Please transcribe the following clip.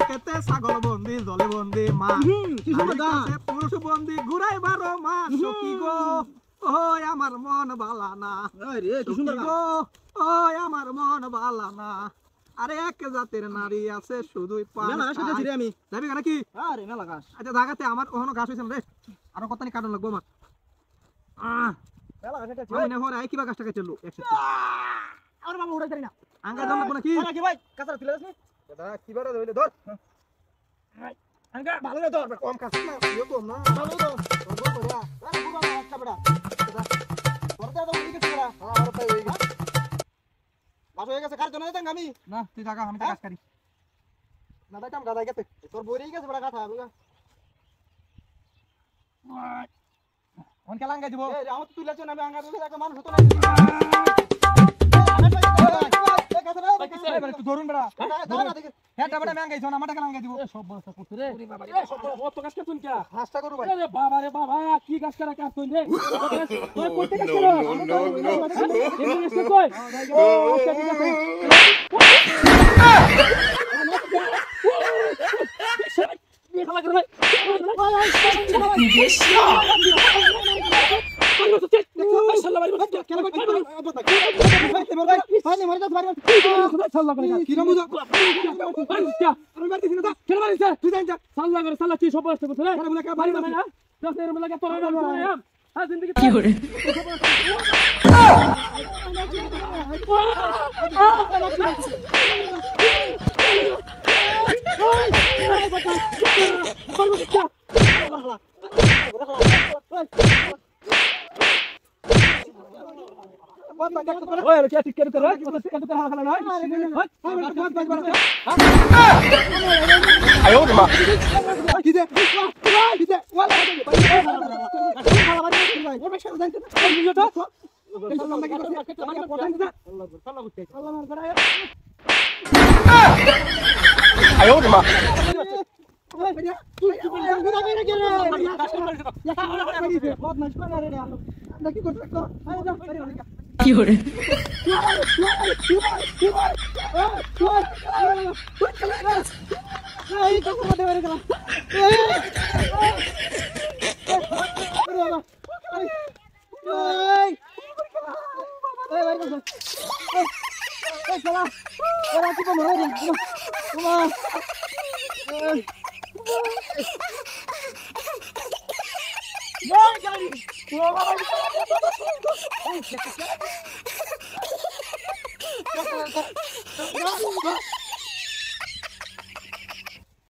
কেতে ছাগল বন্দি জলে বন্দি মা পুরুষ বন্দি ঘুরাই বারো মাস সখী গো ওই আমার মন বালা না গো ওই আমার মন বালা না আরে এক জাতের নারী আছে শুধুই আমি যাবি কেন কি আচ্ছা জায়গাতে আমার কখনো ঘাস হয়েছে রে আরো কত কাটন লাগবো আমার কিবা গাছটাকে চললো আমার বাবা উড়াই জানি না আঙ্গা জান লাগবো নাকি ভাই কাঁচা তুলে যাস নি দাদা কিবারে ধরে ধর আঙ্গা ভালো না ধর কম কাছে না ইও কম না ভালো ধর আরে বুড়া না একটা বড়া তোরটা তো উড়ি গেছে বড়া আর তাই হই গেছে বাস হয়ে গেছে কার জন্য দেন আমি না তুই জায়গা আমি কাজ করি না দাইতাম গাদাই গেছে তোর বইরেই গেছে বড়া কথা বুঝা কোন খেলা আঙ্গা দিব এই আমার তুই লাগছ না আমি আঙ্গা দিলে একটা মানুষ হতো না তুই ধরুন বড়া হেটা বড়া ম্যাঙ্গাই জন আমাটা খেলা আঙ্গা দিব সব বড় করতে রে সব বড় কত গাছ কাটুন কি হাসটা করু ভাই আরে বাবা রে বাবা কি গাছ কাটা কাটুন রে তুই করতে গেছ নো কই ও আচ্ছা ঠিক আছে খেলা করে ওই क्या टिक कर रहा है तो टिक कर हां ना আয়ো মা কি দে ওয়ালা ওর বেশি জানতে না আয়ো মা কি হরে What?